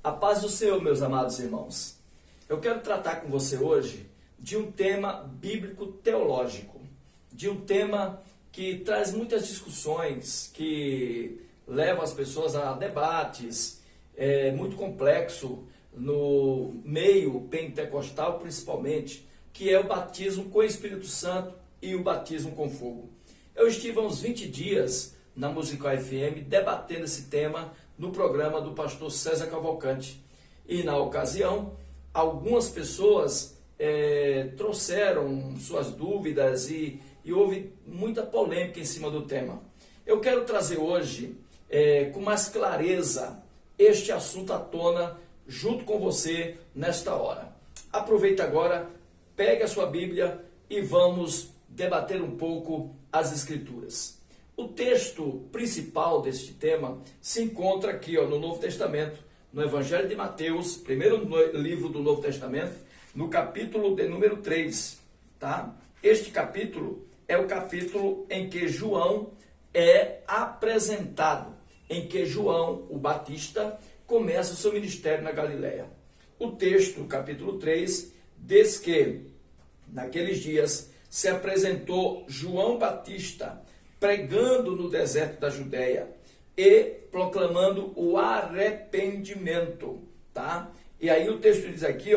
A paz do Senhor, meus amados irmãos. Eu quero tratar com você hoje de um tema bíblico-teológico, de um tema que traz muitas discussões, que leva as pessoas a debates, muito complexo no meio pentecostal principalmente, que é o batismo com o Espírito Santo e o batismo com fogo. Eu estive há uns 20 dias na Musical FM debatendo esse tema no programa do pastor César Cavalcante. E na ocasião, algumas pessoas trouxeram suas dúvidas e houve muita polêmica em cima do tema. Eu quero trazer hoje, com mais clareza, este assunto à tona junto com você nesta hora. Aproveita agora, pegue a sua Bíblia e vamos debater um pouco as Escrituras. O texto principal deste tema se encontra aqui no Novo Testamento, no Evangelho de Mateus, primeiro livro do Novo Testamento, no capítulo de número 3. Tá? Este capítulo é o capítulo em que João é apresentado, em que João, o Batista, começa o seu ministério na Galileia. O texto, capítulo 3, diz que naqueles dias se apresentou João Batista pregando no deserto da Judéia e proclamando o arrependimento, tá? E aí o texto diz aqui,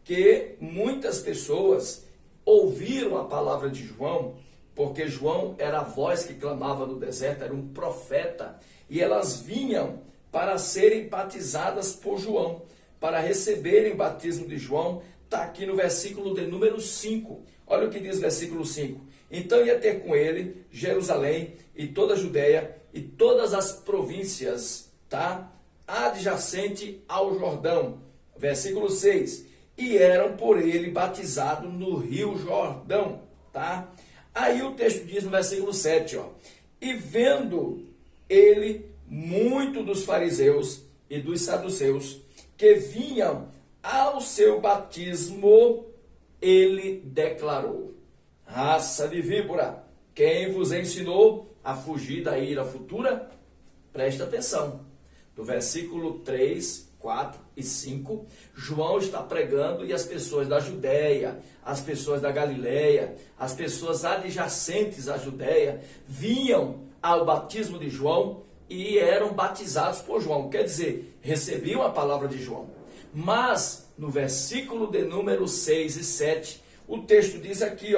que muitas pessoas ouviram a palavra de João, porque João era a voz que clamava no deserto, era um profeta, e elas vinham para serem batizadas por João, para receberem o batismo de João. Está aqui no versículo de número 5. Olha o que diz o versículo 5. Então ia ter com ele Jerusalém e toda a Judéia e todas as províncias, tá? Adjacente ao Jordão. Versículo 6. E eram por ele batizados no rio Jordão, tá? Aí o texto diz no versículo 7, e vendo ele muito dos fariseus e dos saduceus que vinham ao seu batismo, ele declarou: raça de víbora, quem vos ensinou a fugir da ira futura? Presta atenção. Do versículo 3, 4 e 5, João está pregando e as pessoas da Judéia, as pessoas da Galileia, as pessoas adjacentes à Judéia, vinham ao batismo de João e eram batizados por João. Quer dizer, recebiam a palavra de João. Mas, no versículo de número 6 e 7, o texto diz aqui,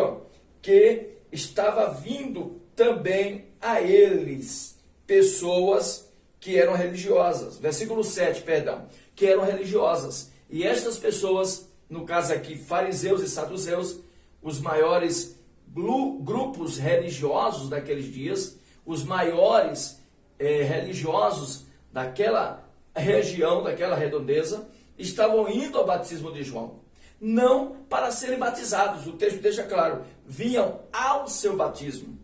que estava vindo também a eles pessoas que eram religiosas. Versículo 7, perdão, que eram religiosas. E estas pessoas, no caso aqui, fariseus e saduceus, os maiores grupos religiosos daqueles dias, os maiores religiosos daquela região, daquela redondeza, estavam indo ao batismo de João. Não para serem batizados, o texto deixa claro, vinham ao seu batismo.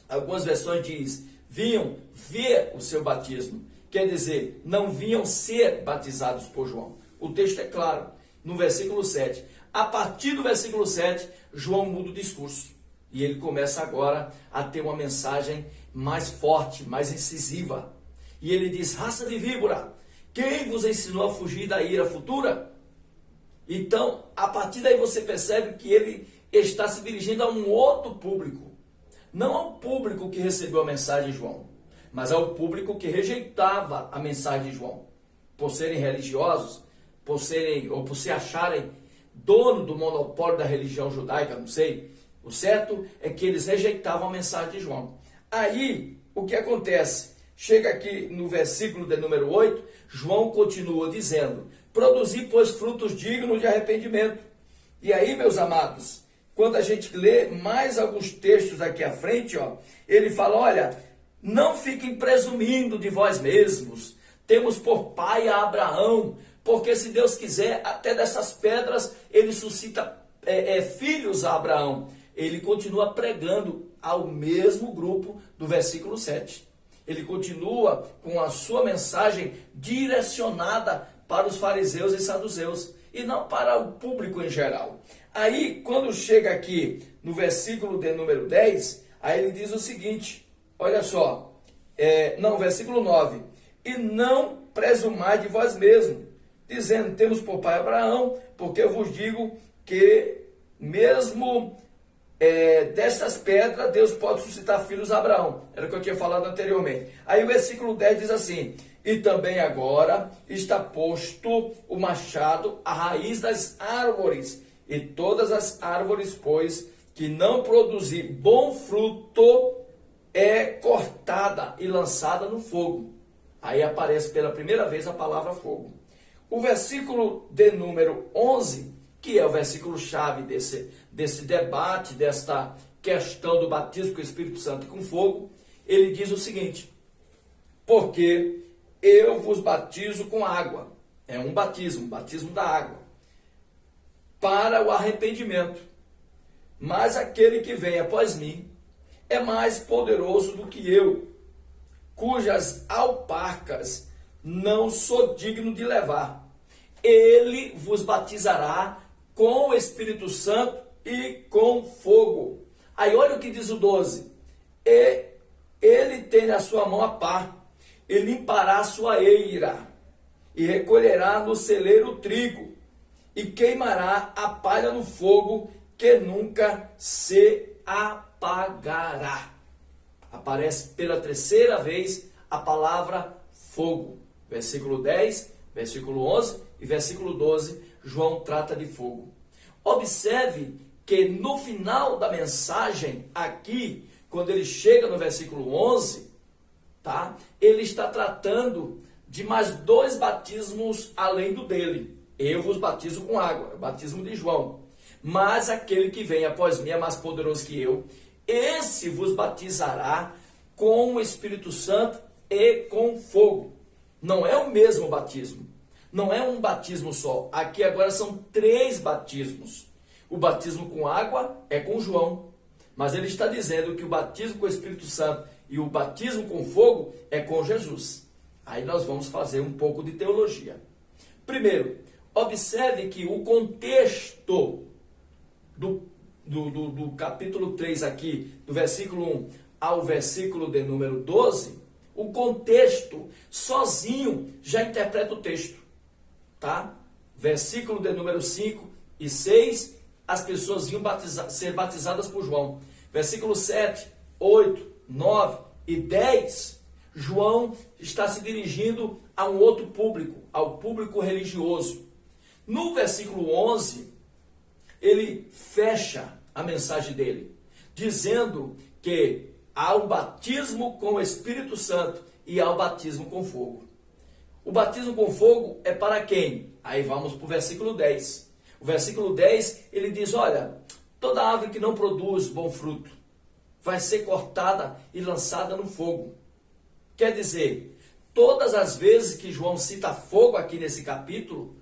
Algumas versões diz, vinham ver o seu batismo. Quer dizer, não vinham ser batizados por João. O texto é claro, no versículo 7. A partir do versículo 7, João muda o discurso. E ele começa agora a ter uma mensagem mais forte, mais incisiva. E ele diz, raça de víbora, quem vos ensinou a fugir da ira futura? Então, a partir daí você percebe que ele está se dirigindo a um outro público. Não ao público que recebeu a mensagem de João, mas ao público que rejeitava a mensagem de João. Por serem religiosos, por se acharem dono do monopólio da religião judaica, não sei. O certo é que eles rejeitavam a mensagem de João. Aí, o que acontece? Chega aqui no versículo de número 8, João continua dizendo, produzi, pois, frutos dignos de arrependimento. E aí, meus amados, quando a gente lê mais alguns textos aqui à frente, ele fala, olha, não fiquem presumindo de vós mesmos, temos por pai a Abraão, porque se Deus quiser, até dessas pedras, ele suscita filhos a Abraão. Ele continua pregando ao mesmo grupo do versículo 7. Ele continua com a sua mensagem direcionada para os fariseus e saduceus, e não para o público em geral. Aí, quando chega aqui no versículo de número 10, aí ele diz o seguinte, olha só, versículo 9, e não presumai de vós mesmos, dizendo: temos por pai Abraão, porque eu vos digo que mesmo dessas pedras Deus pode suscitar filhos a Abraão. Era o que eu tinha falado anteriormente. Aí o versículo 10 diz assim: e também agora está posto o machado à raiz das árvores, e todas as árvores, pois, que não produzir bom fruto, é cortada e lançada no fogo. Aí aparece pela primeira vez a palavra fogo. O versículo de número 11, que é o versículo chave desse debate, desta questão do batismo com o Espírito Santo e com fogo, ele diz o seguinte: porque eu vos batizo com água. É um batismo da água, para o arrependimento. Mas aquele que vem após mim é mais poderoso do que eu, cujas alparcas não sou digno de levar. Ele vos batizará com o Espírito Santo e com fogo. Aí olha o que diz o 12. E ele tem na sua mão a pá, e limpará a sua eira, e recolherá no celeiro o trigo, e queimará a palha no fogo, que nunca se apagará. Aparece pela terceira vez a palavra fogo. Versículo 10, versículo 11 e versículo 12, João trata de fogo. Observe que no final da mensagem aqui, quando ele chega no versículo 11, tá? Ele está tratando de mais dois batismos além do dele. Eu vos batizo com água, é o batismo de João. Mas aquele que vem após mim é mais poderoso que eu. Esse vos batizará com o Espírito Santo e com fogo. Não é o mesmo batismo. Não é um batismo só. Aqui agora são 3 batismos. O batismo com água é com João. Mas ele está dizendo que o batismo com o Espírito Santo e o batismo com fogo é com Jesus. Aí nós vamos fazer um pouco de teologia. Primeiro, observe que o contexto do capítulo 3 aqui, do versículo 1 ao versículo de número 12, o contexto sozinho já interpreta o texto, tá? Versículo de número 5 e 6, as pessoas iam ser batizadas por João. Versículo 7, 8, 9 e 10, João está se dirigindo a um outro público, ao público religioso. No versículo 11, ele fecha a mensagem dele, dizendo que há o batismo com o Espírito Santo e há o batismo com fogo. O batismo com fogo é para quem? Aí vamos para o versículo 10. O versículo 10, ele diz: olha, toda árvore que não produz bom fruto vai ser cortada e lançada no fogo. Quer dizer, todas as vezes que João cita fogo aqui nesse capítulo,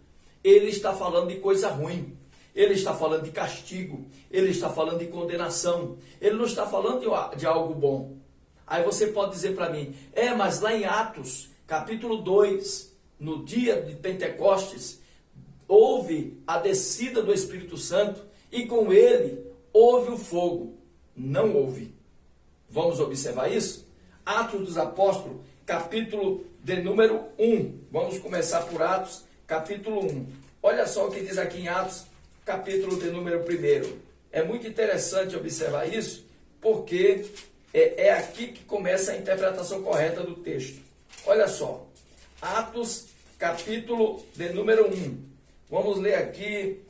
ele está falando de coisa ruim. Ele está falando de castigo, ele está falando de condenação, ele não está falando de algo bom. Aí você pode dizer para mim: mas lá em Atos, capítulo 2, no dia de Pentecostes, houve a descida do Espírito Santo e com ele houve o fogo. Não houve. Vamos observar isso? Atos dos Apóstolos, capítulo de número 1. Vamos começar por Atos, capítulo 1. Olha só o que diz aqui em Atos, capítulo de número 1. É muito interessante observar isso, porque é aqui que começa a interpretação correta do texto. Olha só, Atos, capítulo de número 1. Vamos ler aqui,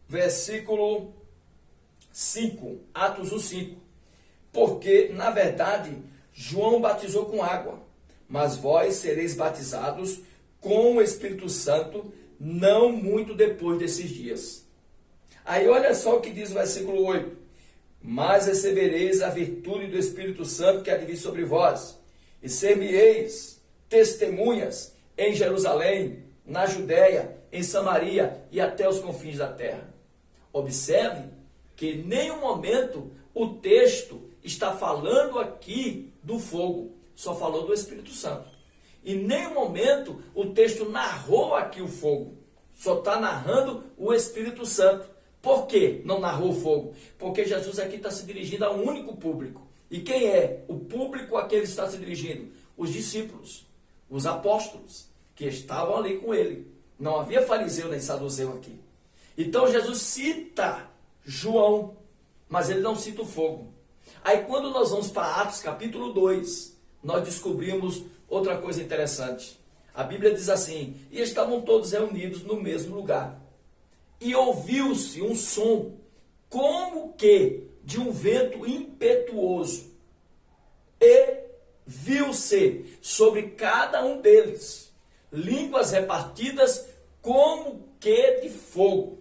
versículo 5, Atos 1, 5. Porque, na verdade, João batizou com água, mas vós sereis batizados com o Espírito Santo não muito depois desses dias. Aí olha só o que diz o versículo 8. Mas recebereis a virtude do Espírito Santo que há de vir sobre vós, e ser-me-eis testemunhas em Jerusalém, na Judéia, em Samaria e até os confins da terra. Observe que em nenhum momento o texto está falando aqui do fogo, só falou do Espírito Santo. Em nenhum momento o texto narrou aqui o fogo, só está narrando o Espírito Santo. Por que não narrou o fogo? Porque Jesus aqui está se dirigindo a um único público. E quem é o público a que ele está se dirigindo? Os discípulos. os apóstolos que estavam ali com ele. Não havia fariseu nem saduceu aqui. Então Jesus cita João, mas ele não cita o fogo. Aí quando nós vamos para Atos capítulo 2, nós descobrimos outra coisa interessante. A Bíblia diz assim: e estavam todos reunidos no mesmo lugar. E ouviu-se um som, como que de um vento impetuoso. E viu-se sobre cada um deles línguas repartidas como que de fogo.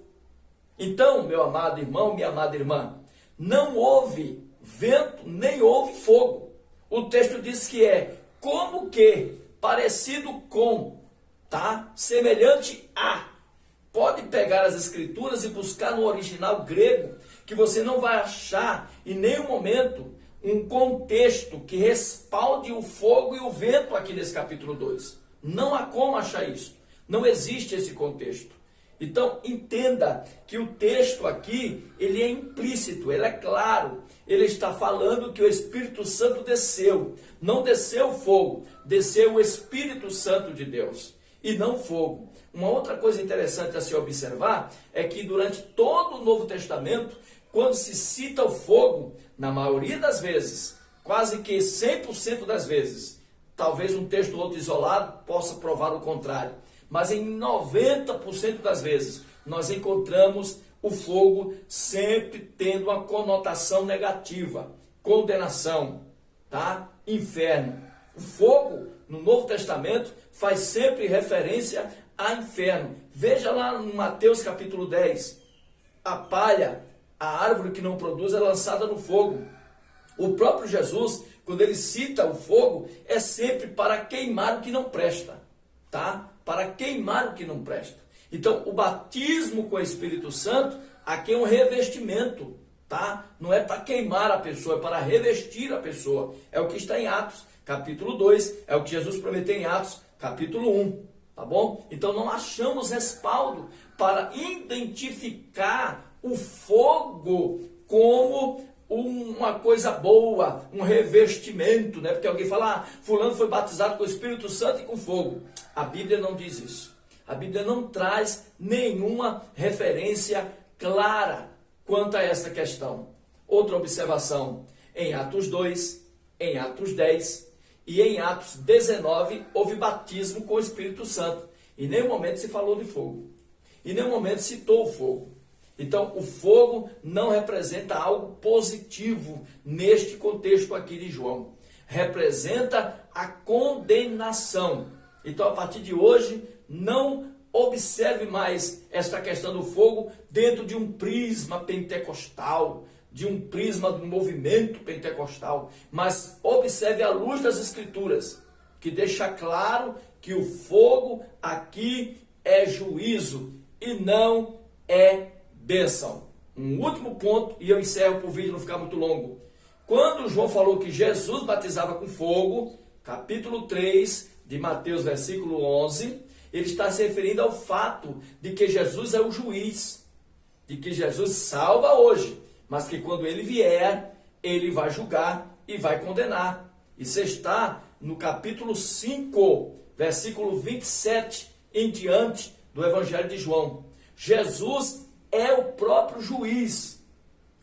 Então, meu amado irmão, minha amada irmã, não houve vento, nem houve fogo. O texto diz que é como que, parecido com, tá? Semelhante a. Pode pegar as escrituras e buscar no original grego, que você não vai achar em nenhum momento um contexto que respalde o fogo e o vento aqui nesse capítulo 2. Não há como achar isso. Não existe esse contexto. Então, entenda que o texto aqui, ele é implícito, ele é claro. Ele está falando que o Espírito Santo desceu. Não desceu fogo, desceu o Espírito Santo de Deus e não fogo. Uma outra coisa interessante a se observar é que durante todo o Novo Testamento, quando se cita o fogo, na maioria das vezes, quase que 100% das vezes, talvez um texto ou outro isolado possa provar o contrário, mas em 90% das vezes, nós encontramos o fogo sempre tendo uma conotação negativa, condenação, tá? Inferno. O fogo, no Novo Testamento, faz sempre referência a inferno. Veja lá no Mateus capítulo 10, a palha, a árvore que não produz é lançada no fogo. O próprio Jesus, quando ele cita o fogo, é sempre para queimar o que não presta, tá? Para queimar o que não presta. Então, o batismo com o Espírito Santo, aqui é um revestimento, tá? Não é para queimar a pessoa, é para revestir a pessoa. É o que está em Atos, capítulo 2, é o que Jesus prometeu em Atos, capítulo 1, tá bom? Então, não achamos respaldo para identificar o fogo como uma coisa boa, um revestimento, né? Porque alguém fala, fulano foi batizado com o Espírito Santo e com fogo. A Bíblia não diz isso. A Bíblia não traz nenhuma referência clara quanto a essa questão. Outra observação, em Atos 2, em Atos 10 e em Atos 19, houve batismo com o Espírito Santo. Em nenhum momento se falou de fogo. Em nenhum momento citou o fogo. Então, o fogo não representa algo positivo neste contexto aqui de João. Representa a condenação. Então, a partir de hoje, não observe mais esta questão do fogo dentro de um prisma pentecostal, de um prisma do movimento pentecostal, mas observe a luz das Escrituras, que deixa claro que o fogo aqui é juízo e não é bênção. Um último ponto, e eu encerro para o vídeo não ficar muito longo. Quando João falou que Jesus batizava com fogo, capítulo 3 de Mateus, versículo 11, ele está se referindo ao fato de que Jesus é o juiz, de que Jesus salva hoje, mas que quando ele vier, ele vai julgar e vai condenar. Isso está no capítulo 5, versículo 27 em diante do Evangelho de João. Jesus é o próprio juiz.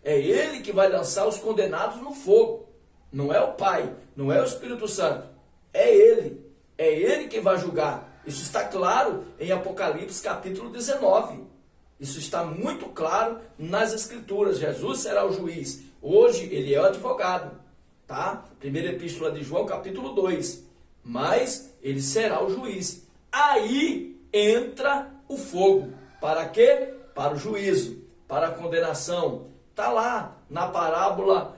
É ele que vai lançar os condenados no fogo. Não é o Pai, não é o Espírito Santo. É ele. É ele que vai julgar. Isso está claro em Apocalipse capítulo 19. Isso está muito claro nas Escrituras. Jesus será o juiz. Hoje ele é o advogado. Tá? Primeira Epístola de João capítulo 2. Mas ele será o juiz. Aí entra o fogo. Para quê? Para o juízo, para a condenação. Está lá na parábola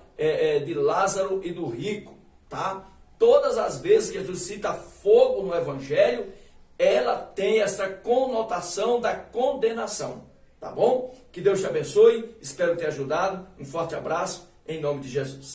de Lázaro e do rico. Tá? Todas as vezes que Jesus cita fogo no Evangelho, ela tem essa conotação da condenação. Tá bom? Que Deus te abençoe. Espero ter ajudado. Um forte abraço em nome de Jesus.